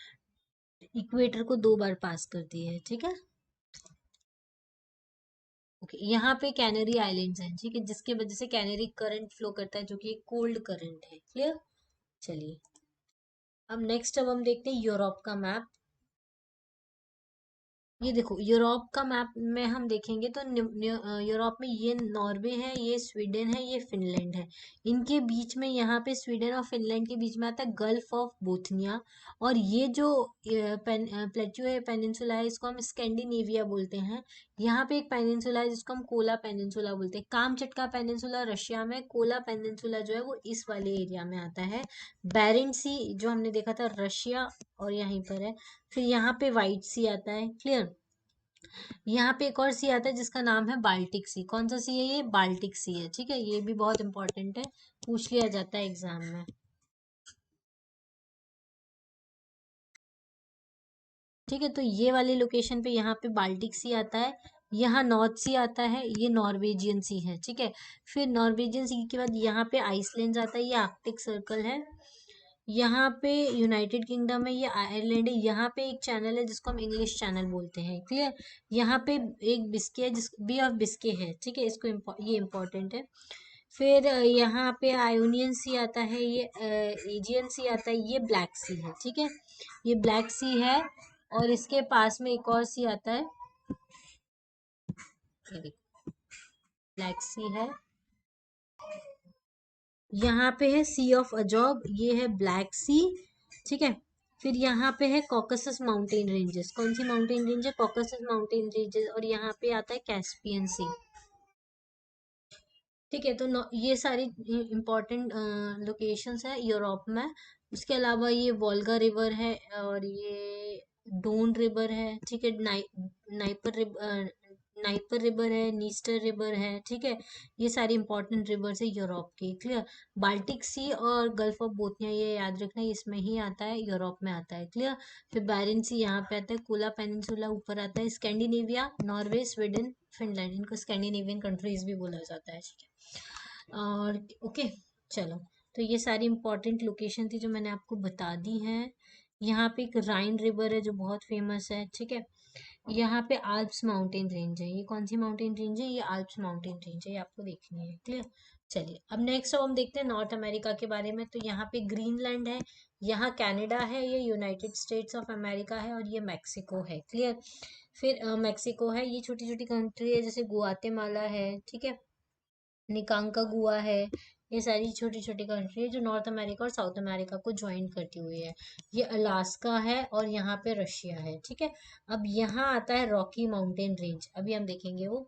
इक्वेटर को 2 बार पास करती है, ठीक है। ओके, यहाँ पे कैनरी आइलैंड्स हैं, ठीक है, जिसके वजह से कैनरी करंट फ्लो करता है, जो कि एक कोल्ड करंट है। क्लियर। चलिए, अब नेक्स्ट अब हम देखते हैं यूरोप का मैप। ये देखो, यूरोप का मैप में हम देखेंगे तो यूरोप में ये नॉर्वे है, ये स्वीडन है, ये फिनलैंड है। इनके बीच में यहाँ पे स्वीडन और फिनलैंड के बीच में आता है गल्फ ऑफ बोथनिया। और ये जो प्लेट्यू है, पेनिनसुला है, इसको हम स्कैंडिनेविया बोलते हैं। यहाँ पे एक पेनिनसुला है जिसको हम कोला पेनिनसुला बोलते हैं। कामचटका पेनिनसुला रशिया में, कोला पेनिनसुला जो है वो इस वाले एरिया में आता है। बेरिंग सी जो हमने देखा था रशिया और यहीं पर है। फिर यहाँ पे व्हाइट सी आता है। क्लियर। यहाँ पे एक और सी आता है जिसका नाम है बाल्टिक सी। कौन सा सी है ये? बाल्टिक सी है, ठीक है। ये भी बहुत इंपॉर्टेंट है, पूछ लिया जाता है एग्जाम में। ठीक है, तो ये वाली लोकेशन पे यहाँ पे बाल्टिक सी आता है, यहाँ नॉर्थ सी आता है, ये नॉर्वेजियन सी है, ठीक है। फिर नॉर्वेजियन सी के बाद यहाँ पे आइसलैंड आता है, ये आर्कटिक सर्कल है। यहाँ पे यूनाइटेड किंगडम है, ये आयरलैंड है। यहाँ पे एक चैनल है जिसको हम इंग्लिश चैनल बोलते हैं। क्लियर। यहाँ पे एक बिस्के है, जिस बी ऑफ बिस्के है, ठीक है, इसको ये इम्पोर्टेंट है। फिर यहाँ पे आयोनियन सी आता है, ये एजियन सी आता है, ये ब्लैक सी है, ठीक है। ये ब्लैक सी है, और इसके पास में एक और सी आता है, ये देखो, ब्लैक सी है। यहाँ पे है सी ऑफ अजोब, ये है ब्लैक सी, ठीक है। फिर यहाँ पे है कॉकसस माउंटेन रेंजेस। कौन सी माउंटेन रेंज है? Caucasus mountain ranges. और यहाँ पे आता है कैस्पियन सी, ठीक है। तो ये सारी इंपॉर्टेंट लोकेशंस है यूरोप में। उसके अलावा ये वोल्गा रिवर है, और ये डोन रिवर है, ठीक है। नाइपर रिवर, नाइपर रिवर है, नीस्टर रिवर है, ठीक है। ये सारी इंपॉर्टेंट रिवर्स है यूरोप की। क्लियर। बाल्टिक सी और गल्फ ऑफ बोथनिया, ये याद रखना, इसमें ही आता है, यूरोप में आता है। क्लियर। फिर बैरेंट सी यहाँ पे आता है, कोला पेनिनसुला ऊपर आता है, स्कैंडिनेविया, नॉर्वे, स्वीडन, फिनलैंड, इनको स्कैंडिनेवियन कंट्रीज भी बोला जाता है, ठीक है। और ओके, चलो, तो ये सारी इंपॉर्टेंट लोकेशन थी जो मैंने आपको बता दी हैं। यहाँ पे एक राइन रिवर है जो बहुत फेमस है, ठीक है। यहाँ पे आल्प्स माउंटेन रेंज है, ये कौन सी माउंटेन रेंज है? ये आल्प्स माउंटेन रेंज है, ये आपको देखनी है। क्लियर। चलिए, अब नेक्स्ट अब हम देखते हैं नॉर्थ अमेरिका के बारे में। तो यहाँ पे ग्रीनलैंड है, यहाँ कनाडा है, ये यूनाइटेड स्टेट्स ऑफ अमेरिका है, और ये मैक्सिको है। क्लियर। फिर मैक्सिको है, ये छोटी छोटी कंट्री है, जैसे गुआतेमाला है, ठीक है, निकांका गुआ है। ये सारी छोटी छोटी कंट्री है जो नॉर्थ अमेरिका और साउथ अमेरिका को ज्वाइन करती हुई है। ये अलास्का है, और यहाँ पे रशिया है, ठीक है। अब यहाँ आता है रॉकी माउंटेन रेंज, अभी हम देखेंगे वो,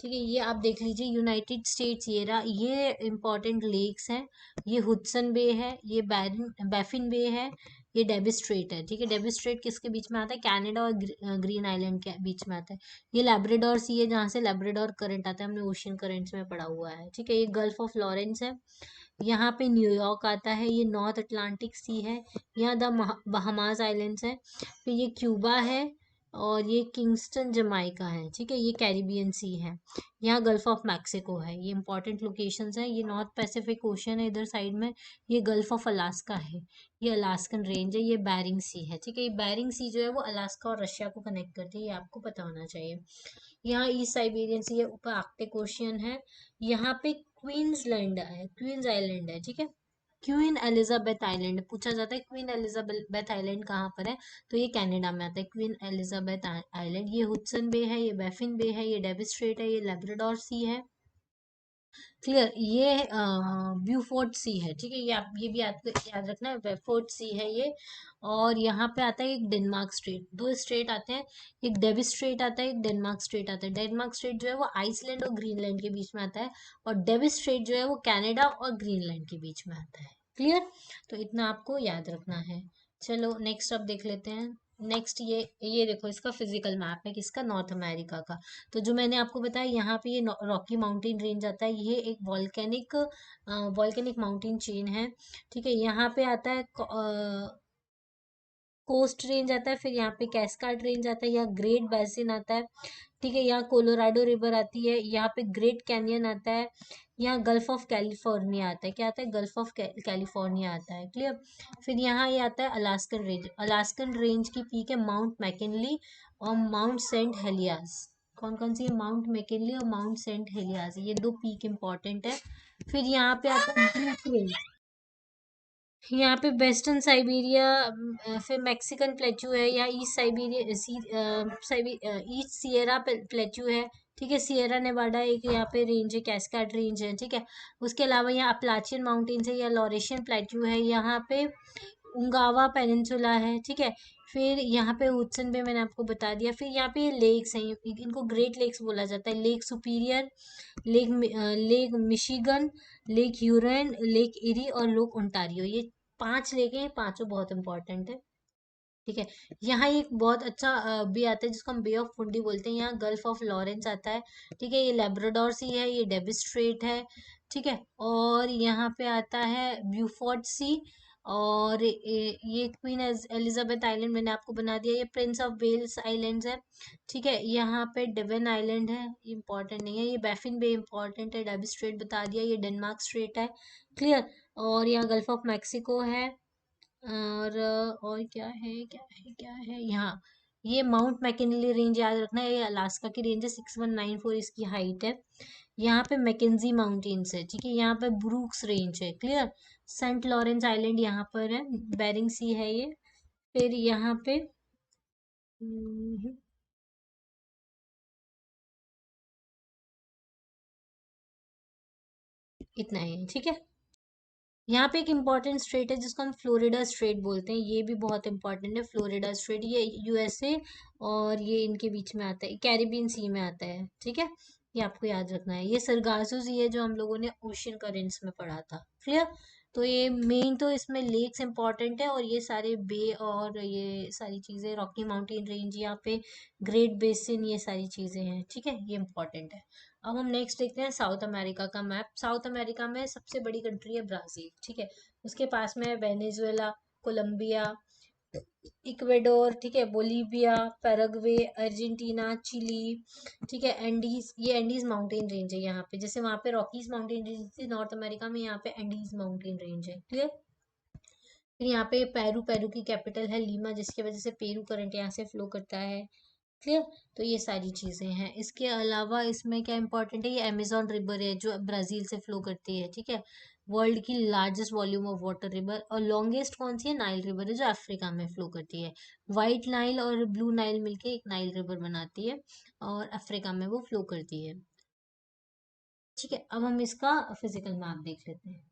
ठीक है। ये आप देख लीजिए, यूनाइटेड स्टेट्स, ये रहा, ये इंपॉर्टेंट लेक्स हैं। ये हुडसन बे है, ये बैफिन बे है, ये डेविस स्ट्रेट है, ठीक है। डेविस स्ट्रेट किसके बीच में आता है? कनाडा और ग्रीन आइलैंड के बीच में आता है। ये लैब्राडोर सी है, जहाँ से लैब्राडोर करंट आता है, हमने ओशियन करंट्स में पढ़ा हुआ है, ठीक है। ये गल्फ ऑफ लॉरेंस है, यहाँ पे न्यूयॉर्क आता है, ये नॉर्थ अटलांटिक सी है, यहाँ द बहामास आइलैंड्स है। फिर ये क्यूबा है, और ये किंगस्टन जमाइका है, ठीक है। ये कैरिबियन सी है, यहाँ गल्फ ऑफ मैक्सिको है। ये इंपॉर्टेंट लोकेशंस हैं। ये नॉर्थ पैसिफिक ओशन है इधर साइड में। ये गल्फ ऑफ अलास्का है, ये अलास्कन रेंज है, ये बैरिंग सी है, ठीक है। ये बैरिंग सी जो है वो अलास्का और रशिया को कनेक्ट करती है, ये आपको पता होना चाहिए। यहाँ ईस्ट साइबेरियन सी है, ऊपर आर्कटिक ओशियन है। यहाँ पे क्वींसलैंड है, क्वींस आइलैंड है, ठीक है। क्वीन एलिजाबेथ आइलैंड पूछा जाता है, क्वीन एलिजाबेथ आइलैंड कहाँ पर है, तो ये कनाडा में आता है क्वीन एलिजाबेथ आइलैंड। ये हुडसन बे है, ये बैफिन बे है, ये डेविस स्ट्रेट है, ये लेब्राडोर सी है। क्लियर, ये ब्यूफोर्ट सी है, ठीक है, ये आप ये भी याद रखना है, ब्यूफोर्ट सी है ये। और यहाँ पे आता है एक डेनमार्क स्ट्रेट, दो स्ट्रेट आते हैं, एक डेविस स्ट्रेट आता है, एक डेनमार्क स्ट्रेट आता है। डेनमार्क स्ट्रेट जो है वो आइसलैंड और ग्रीनलैंड के बीच में आता है, और डेविस स्ट्रेट जो है वो कनाडा और ग्रीनलैंड के बीच में आता है। क्लियर, तो इतना आपको याद रखना है। चलो नेक्स्ट अब देख लेते हैं। नेक्स्ट ये देखो, इसका फिजिकल मैप है किसका, नॉर्थ अमेरिका का। तो जो मैंने आपको बताया, यहाँ पे ये रॉकी माउंटेन रेंज आता है, ये एक वॉल्केनिक माउंटेन चेन है, ठीक है। यहाँ पे आता है कोस्ट रेंज आता है, फिर यहाँ पे कैस्काड रेंज आता है, यहाँ ग्रेट बेसिन आता है, ठीक है। यहाँ कोलोराडो रिवर आती है, यहाँ पे ग्रेट कैनियन आता है, यहाँ गल्फ ऑफ कैलिफोर्निया आता है। क्या आता है, गल्फ ऑफ कैलिफोर्निया आता है। क्लियर, फिर यहाँ ये आता है अलास्कन रेंज। अलास्कन रेंज की पीक है माउंट मैकिनली और माउंट सेंट हेलियास। कौन कौन सी है, माउंट मैकिनली और माउंट सेंट हेलियास, ये दो पीक इंपॉर्टेंट है। फिर यहाँ पे आता है ड्यूक रेंज, यहाँ पे वेस्टर्न साइबेरिया, फिर मैक्सिकन प्लेट्यू है, या east Siberia, east Sierra plateau है, ठीक है। सियरा नेवाडा एक यहाँ पे रेंज है, कैस्काड रेंज है, ठीक है। उसके अलावा यहाँ अपलाचियन माउंटेन्स है, या लॉरेशियन प्लेट्यू है, यहाँ पे उंगावा पेनिनसुला है, ठीक है। फिर यहाँ पे हुडसन बे मैंने आपको बता दिया। फिर यहाँ पे लेक्स हैं, इनको ग्रेट लेक्स बोला जाता है, lake Superior, lake Michigan, lake Huron, lake Erie और लेक ओंटारियो, ये 5 लेक हैं, पांचों बहुत इंपॉर्टेंट है, ठीक है। यहाँ एक बहुत अच्छा बे आता है जिसको हम बे ऑफ फुंडी बोलते हैं, यहाँ गल्फ ऑफ लॉरेंस आता है, ठीक है। ये लेब्राडोर सी है, ये डेविस स्ट्रेट है, ठीक है। और यहाँ पे आता है ब्यूफोर्ट सी, और ये क्वीन एलिजाबेथ आइलैंड मैंने आपको बना दिया, ये प्रिंस ऑफ वेल्स आइलैंड्स है, ठीक है। यहाँ पे डेवन आइलैंड है, इंपॉर्टेंट नहीं है। ये बैफिन बे इंपॉर्टेंट है, डेविस स्ट्रेट बता दिया, ये डेनमार्क स्ट्रेट है। क्लियर, और यहाँ गल्फ ऑफ मैक्सिको है, और क्या है यहाँ, ये माउंट मैकिनली रेंज याद रखना है, ये अलास्का की रेंज है, 6194 इसकी हाइट है। यहाँ पे मैकेंजी माउंटेन्स है, ठीक है। यहाँ पे ब्रूक्स रेंज है। क्लियर, सेंट लॉरेंस आइलैंड यहाँ पर है, बेरिंग सी है ये। फिर यहाँ पे हम्म, इतना ही है, ठीक है। यहाँ पे एक इम्पॉर्टेंट स्ट्रेट है जिसको हम फ्लोरिडा स्ट्रेट बोलते हैं, ये भी बहुत इंपॉर्टेंट है। फ्लोरिडा स्ट्रेट ये यूएसए और ये इनके बीच में आता है, कैरिबियन सी में आता है, ठीक है। ये आपको याद रखना है। ये सरगासो सी है जो हम लोगों ने ओशियन करेंट्स में पढ़ा था। क्लियर, तो ये मेन तो इसमें लेक्स इंपॉर्टेंट है, और ये सारे बे और ये सारी चीज़ें, रॉकी माउंटेन रेंज, यहाँ पे ग्रेट बेसिन, ये सारी चीज़ें हैं, ठीक है, ये इंपॉर्टेंट है। अब हम नेक्स्ट देखते हैं साउथ अमेरिका का मैप। साउथ अमेरिका में सबसे बड़ी कंट्री है ब्राजील, ठीक है। उसके पास में है वेनेजुएला, कोलंबिया, इक्वेडोर, ठीक है, बोलीविया, पैराग्वे, अर्जेंटीना, चिली, ठीक है। एंडीज, ये एंडीज माउंटेन रेंज है यहाँ पे, जैसे वहाँ पे रॉकीज माउंटेन रेंज थी नॉर्थ अमेरिका में, यहाँ पे एंडीज माउंटेन रेंज है। क्लियर, फिर यहाँ पे पेरू की कैपिटल है लीमा, जिसकी वजह से पेरू करंट यहाँ से फ्लो करता है। क्लियर, तो ये सारी चीजें हैं। इसके अलावा इसमें क्या इंपॉर्टेंट है, ये अमेजोन रिवर है जो ब्राजील से फ्लो करती है, ठीक है। वर्ल्ड की largest volume of water river, और लॉन्गेस्ट कौन सी है, नाइल रिवर है जो अफ्रीका में फ्लो करती है। व्हाइट नाइल और ब्लू नाइल मिलके एक नाइल रिवर बनाती है, और अफ्रीका में वो फ्लो करती है, ठीक है। अब हम इसका फिजिकल मैप देख लेते हैं।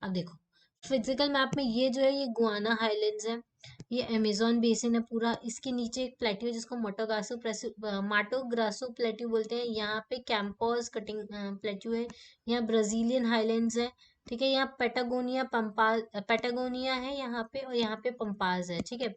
अब देखो, फिजिकल मैप में ये जो है, ये गुआना हाईलैंड्स है, ये अमेजोन बेसिन है पूरा, इसके नीचे एक प्लेट्यू है जिसको माटो ग्रासो प्लेट्यू बोलते हैं, यहाँ पे कैंपोस कटिंग प्लेट्यू है, यहाँ ब्राजीलियन हाईलैंड्स है, ठीक है। यहाँ पेटागोनिया है यहाँ पे, और यहाँ पे पंपाज है, ठीक है।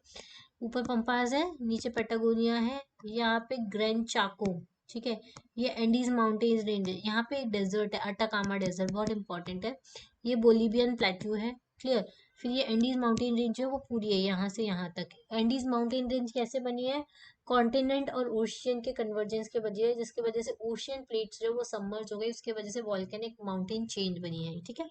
ऊपर पंपाज है, नीचे पेटागोनिया है, यहाँ पे ग्रैंड चाको, ठीक है। ये एंडीज माउंटेन्स रेंज है, यहाँ पे एक डेजर्ट है, अटाकामा डेजर्ट, बहुत इंपॉर्टेंट है। ये बोलीवियन प्लेट्यू है। क्लियर, फिर ये एंडीज माउंटेन रेंज है, वो पूरी है यहाँ से यहाँ तक। एंडीज माउंटेन रेंज कैसे बनी है, कॉन्टिनेंट और ओशियन के कन्वर्जेंस के वजह है, जिसकी वजह से ओशियन प्लेट्स जो वो सबमर्ज हो गई, उसके वजह से वॉल्केनिक माउंटेन चेंज बनी है, ठीक है।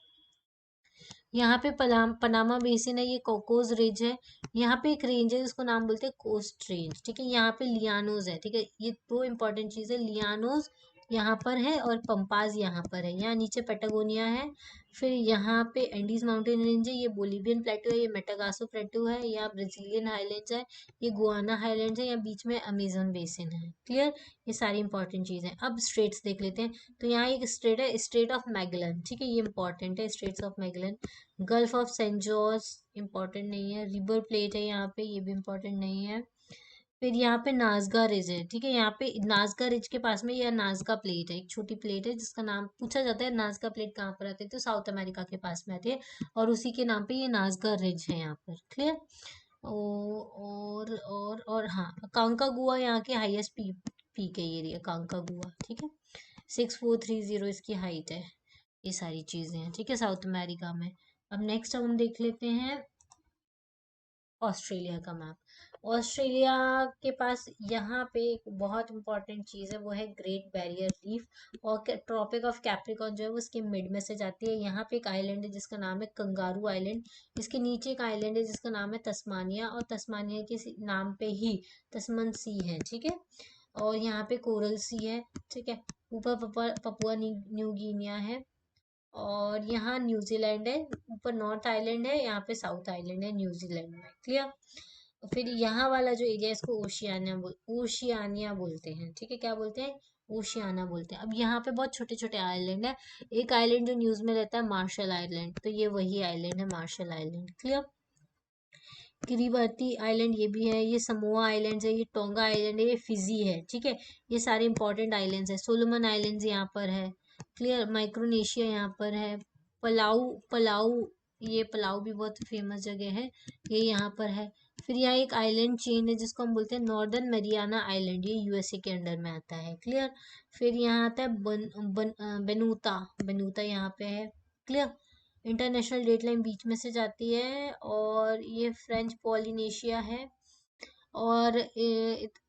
यहाँ पे पनामा बेसिन है, ये कोकोस रेंज है। यहाँ पे एक रेंज है जिसको नाम बोलते हैं कोस्ट रेंज, ठीक है। यहाँ पे लियानोज है, ठीक है। ये दो इंपॉर्टेंट चीज है, लियानोज यहाँ पर है और पंपाज यहाँ पर है, यहाँ नीचे पेटागोनिया है, फिर यहाँ पे एंडीज माउंटेन रेंज है, ये बोलिवियन प्लेटू है, ये मेटागासो प्लेटू है, यहाँ ब्राजीलियन हाईलैंड्स है, ये गुआना हाईलैंड्स है, यहाँ बीच में अमेजन बेसिन है। क्लियर, ये सारी इंपॉर्टेंट चीजें। अब स्ट्रेट्स देख लेते हैं। तो यहाँ एक स्ट्रेट है, स्ट्रेट ऑफ मैगलन, ठीक है, ये इंपॉर्टेंट है, straits of Magellan. Gulf of Saint George important नहीं है। रिवर प्लेट है यहाँ पे, ये भी इंपॉर्टेंट नहीं है। फिर यहाँ पे नाजगा रिज है, ठीक है, यहाँ पे नाजगा रिज के पास में यह नाजगा प्लेट है, एक छोटी प्लेट है जिसका नाम पूछा जाता है, नाजगा प्लेट कहाँ पर आती है, तो साउथ अमेरिका के पास में आती है, और उसी के नाम पे ये नाजगा रिज है यहाँ पर। क्लियर। और हाँ, कांकागुआ यहाँ के हाईएस्ट पीक है, ये रही है कांकागुआ, ठीक है, 6430 इसकी हाइट है। ये सारी चीजें हैं, ठीक है, साउथ अमेरिका में। अब नेक्स्ट हम देख लेते हैं ऑस्ट्रेलिया का मैप। ऑस्ट्रेलिया के पास यहाँ पे एक बहुत इंपॉर्टेंट चीज़ है, वो है ग्रेट बैरियर रीफ, और ट्रॉपिक ऑफ कैप्रिकॉर्न जो है वो उसके मिड में से जाती है। यहाँ पे एक आइलैंड है जिसका नाम है कंगारू आइलैंड, इसके नीचे एक आइलैंड है जिसका नाम है तस्मानिया, और तस्मानिया के नाम पे ही तस्मन सी है, ठीक है, और यहाँ पे कोरल सी है, ठीक है, ऊपर पपुआ न्यू गिनिया है, और यहाँ न्यूजीलैंड है, ऊपर नॉर्थ आइलैंड है, यहाँ पे साउथ आइलैंड है न्यूजीलैंड में। क्लियर। फिर यहाँ वाला जो एरिया है इसको ओशियानिया बोलते हैं, ठीक है, क्या बोलते हैं, ओशियाना बोलते हैं। अब यहाँ पे बहुत छोटे छोटे आइलैंड है, एक आइलैंड जो न्यूज में रहता है मार्शल आइलैंड, तो ये वही आइलैंड है, Marshall island. Clear. Kiribati island ये भी है, ये समोआ आइलैंड्स है, ये टोंगा आइलैंड है, ये फिजी है, ठीक है, ये सारे इंपॉर्टेंट आइलैंड्स है। सोलोमन आइलैंड्स यहाँ पर है। क्लियर। माइक्रोनेशिया यहाँ पर है। पलाऊ पलाऊ ये पलाऊ भी बहुत फेमस जगह है, ये यहाँ पर है। फिर यहाँ एक आइलैंड चेन है जिसको हम बोलते हैं नॉर्दर्न मरियाना आइलैंड, ये यूएसए के अंडर में आता है। क्लियर। फिर यहाँ आता है बेनूता बेनूता यहाँ पे है। क्लियर। इंटरनेशनल डेट लाइन बीच में से जाती है, और ये फ्रेंच पॉलिनेशिया है, और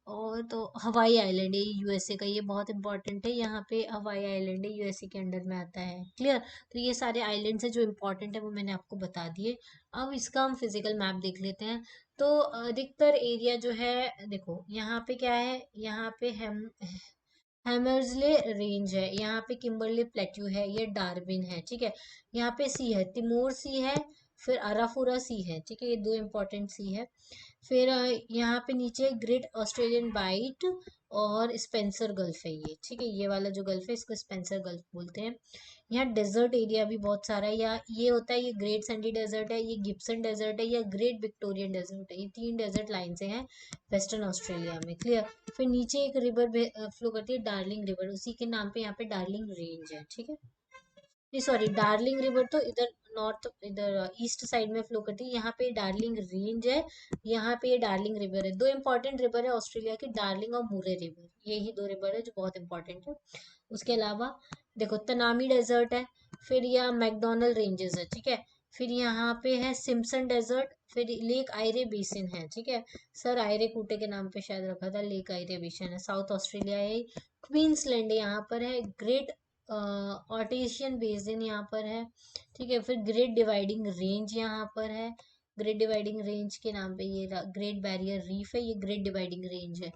और तो हवाई आइलैंड है यूएसए का, ये बहुत इंपॉर्टेंट है, यहाँ पे हवाई आइलैंड है, यूएसए के अंडर में आता है। क्लियर। तो ये सारे आइलैंड्स है जो इंपॉर्टेंट है, वो मैंने आपको बता दिए। अब इसका हम फिजिकल मैप देख लेते हैं। तो अधिकतर एरिया जो है, देखो यहाँ पे क्या है, यहाँ पे हैमर्सले रेंज है, यहाँ पे किम्बरले प्लेट्यू है, ये डार्विन है, ठीक है, यहाँ पे सी है, तिमोर सी है, फिर अराफुरा सी है, ठीक है, ये दो इंपॉर्टेंट सी है। फिर यहाँ पे नीचे ग्रेट ऑस्ट्रेलियन बाइट और स्पेंसर गल्फ है ये, ठीक है, ये वाला जो गल्फ है इसको स्पेंसर गल्फ बोलते हैं। यहाँ डेजर्ट एरिया भी बहुत सारा है, या ये होता है, ये ग्रेट सैंडी डेजर्ट है, ये गिब्सन डेजर्ट है, या ग्रेट विक्टोरियन डेजर्ट है, ये तीन डेजर्ट लाइन से हैं वेस्टर्न ऑस्ट्रेलिया में। क्लियर। फिर नीचे एक रिवर फ्लो करती है, डार्लिंग रिवर, उसी के नाम पे यहाँ पे डार्लिंग रेंज है, ठीक है, नहीं सॉरी, डार्लिंग रिवर तो इधर नॉर्थ, इधर ईस्ट साइड में फ्लो करती है, यहाँ पे डार्लिंग रेंज है, यहाँ पे ये डार्लिंग रिवर है। दो इंपॉर्टेंट रिवर है ऑस्ट्रेलिया की, डार्लिंग और मुरे रिवर, ये ही दो रिवर है जो बहुत इंपॉर्टेंट है। उसके अलावा देखो तनामी डेजर्ट है, फिर यहाँ मैकडोनल रेंजेस है, ठीक है, फिर यहाँ पे है सिम्पसन डेजर्ट, फिर लेक आयरे बेसिन है, ठीक है, सर आयरे कूटे के नाम पे शायद रखा था, लेक आयरे बेसिन है, साउथ ऑस्ट्रेलिया है। क्वींसलैंड यहाँ पर है, ग्रेट ऑर्टेशियन बेसिन यहाँ पर है, ठीक है, फिर ग्रेट डिवाइडिंग रेंज यहाँ पर है, ग्रेट डिवाइडिंग रेंज के नाम पे ये ग्रेट बैरियर रीफ है, ये ग्रेट डिवाइडिंग रेंज है,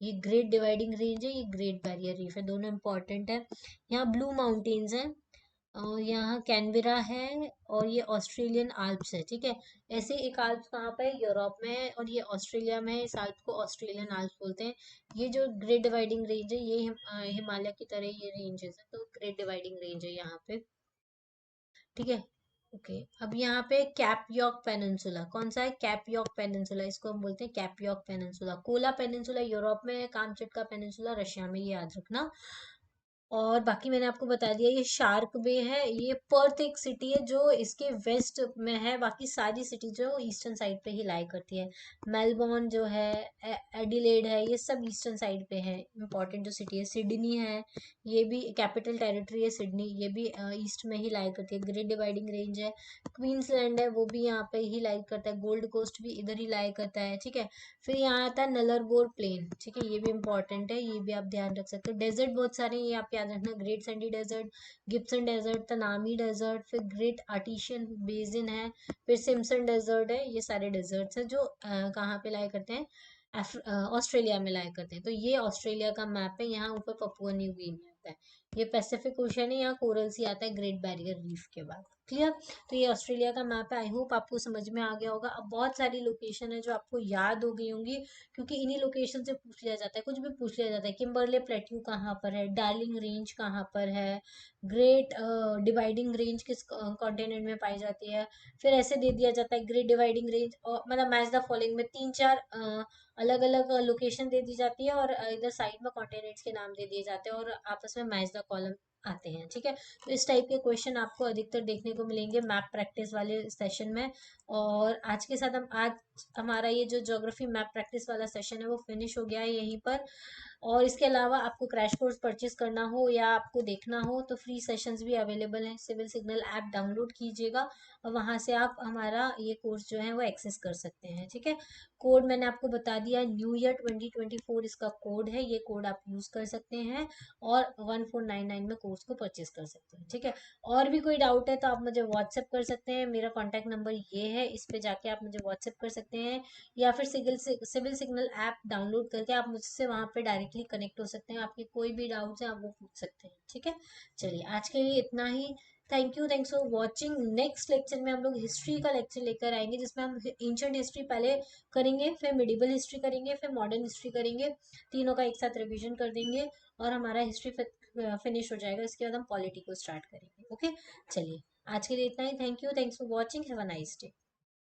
ये ग्रेट डिवाइडिंग रेंज है, ये ग्रेट बैरियर रीफ है, दोनों इंपॉर्टेंट है। यहाँ ब्लू माउंटेन्स हैं, और यहाँ कैनबेरा है, और ये ऑस्ट्रेलियन आल्प्स है, ठीक है। ऐसे एक आल्प्स कहाँ पे है, यूरोप में है, और ये ऑस्ट्रेलिया में है, इस आल्प्स को ऑस्ट्रेलियन आल्प्स बोलते हैं। ये जो ग्रेट डिवाइडिंग रेंज है, ये हिमालय की तरह ये रेंजेस है, तो ग्रेट डिवाइडिंग रेंज है यहाँ पे, ठीक है। ओके। अब यहाँ पे कैपयॉक पेनिनसुला, कौन सा है, कैपयॉक पेनिनसुला, इसको हम बोलते हैं कैपयॉक पेनिनसुला। कोला पेनिनसुला यूरोप में है, कामचटका पेनिनसुला रशिया में, ये याद रखना। और बाकी मैंने आपको बता दिया, ये शार्क बे है, ये पर्थ एक सिटी है जो इसके वेस्ट में है, बाकी सारी सिटी जो ईस्टर्न साइड पे ही लाई करती है। मेलबोर्न जो है, एडिलेड है, ये सब ईस्टर्न साइड पे है। इंपॉर्टेंट जो सिटी है सिडनी है, ये भी कैपिटल टेरिटरी है सिडनी, ये भी ईस्ट में ही लाई करती है। ग्रेट डिवाइडिंग रेंज है, क्वींसलैंड है, वो भी यहाँ पे ही लाई करता है, गोल्ड कोस्ट भी इधर ही लाई करता है, ठीक है। फिर यहाँ आता है नलरबोर प्लेन, ठीक है, ये भी इंपॉर्टेंट है, ये भी आप ध्यान रख सकते हो। डेजर्ट बहुत सारे हैं, ये आप याद रखना, great Sandy desert, Gibson desert, Tanami desert, फिर ग्रेट आर्टिशियन बेसिन है, फिर सिम्पसन डेजर्ट है, ये सारे डेजर्ट्स हैं जो कहाँ पे लाई करते हैं, ऑस्ट्रेलिया में लाई करते हैं। तो ये ऑस्ट्रेलिया का मैप है, यहाँ ऊपर पपुआ न्यू गिनी है। आता है। ये पैसिफिक ओशन है, यहाँ कोरल सी आता है ग्रेट बैरियर रीफ के बाद। क्लियर? तो ये ऑस्ट्रेलिया का मैप है। आई होप आपको समझ में आ गया होगा। अब बहुत सारी लोकेशन है जो आपको याद हो गई होंगी, क्योंकि इन्हीं लोकेशन से पूछ लिया जाता है, कुछ भी पूछ लिया जाता है। किम्बरले प्लेट्यू कहाँ पर है, डार्लिंग रेंज कहाँ पर है, ग्रेट डिवाइडिंग रेंज किस कॉन्टिनेंट में पाई जाती है। फिर ऐसे दे दिया जाता है ग्रेट डिवाइडिंग रेंज, और मतलब मैच द फॉलोइंग में तीन चार अलग अलग लोकेशन दे दी जाती है, और इधर साइड में कॉन्टिनेंट्स के नाम दे दिए जाते हैं, और आपस में मैच द कॉलम आते हैं। ठीक है, तो इस टाइप के क्वेश्चन आपको अधिकतर देखने को मिलेंगे मैप प्रैक्टिस वाले सेशन में। और आज के साथ हम आज हमारा ये जो ज्योग्राफी मैप प्रैक्टिस वाला सेशन है वो फिनिश हो गया है यहीं पर। और इसके अलावा आपको क्रैश कोर्स परचेज करना हो या आपको देखना हो तो फ्री सेशंस भी अवेलेबल हैं। सिविल सिग्नल ऐप डाउनलोड कीजिएगा और वहां से आप हमारा ये कोर्स जो है वो एक्सेस कर सकते हैं। ठीक है, कोड मैंने आपको बता दिया, न्यू ईयर 2024 इसका कोड है, ये कोड आप यूज कर सकते हैं और 1499 में कोर्स को परचेज कर सकते हैं। ठीक है, और भी कोई डाउट है तो आप मुझे व्हाट्सएप कर सकते हैं। मेरा कॉन्टैक्ट नंबर ये है, इस पे जाके आप मुझे व्हाट्सएप कर सकते हैं, या फिर सिविल सिग्नल ऐप डाउनलोड करके आप मुझसे वहां पे डायरेक्टली कनेक्ट हो सकते हैं। आपके कोई भी डाउट्स हैं आप वो पूछ सकते हैं। ठीक है, चलिए आज के लिए इतना ही। Thank you, thanks for watching. Next lecture में हम लोग हिस्ट्री का लेक्चर लेकर आएंगे, जिसमें हम एंशिएंट हिस्ट्री पहले करेंगे, फिर मिडिवल हिस्ट्री करेंगे, फिर मॉडर्न हिस्ट्री करेंगे। तीनों का एक साथ रिवीजन कर देंगे और हमारा हिस्ट्री फिनिश हो जाएगा। इसके बाद हम पॉलिटी को स्टार्ट करेंगे। ओके, चलिए आज के लिए इतना ही। Thank you, thanks for watching, have a nice day.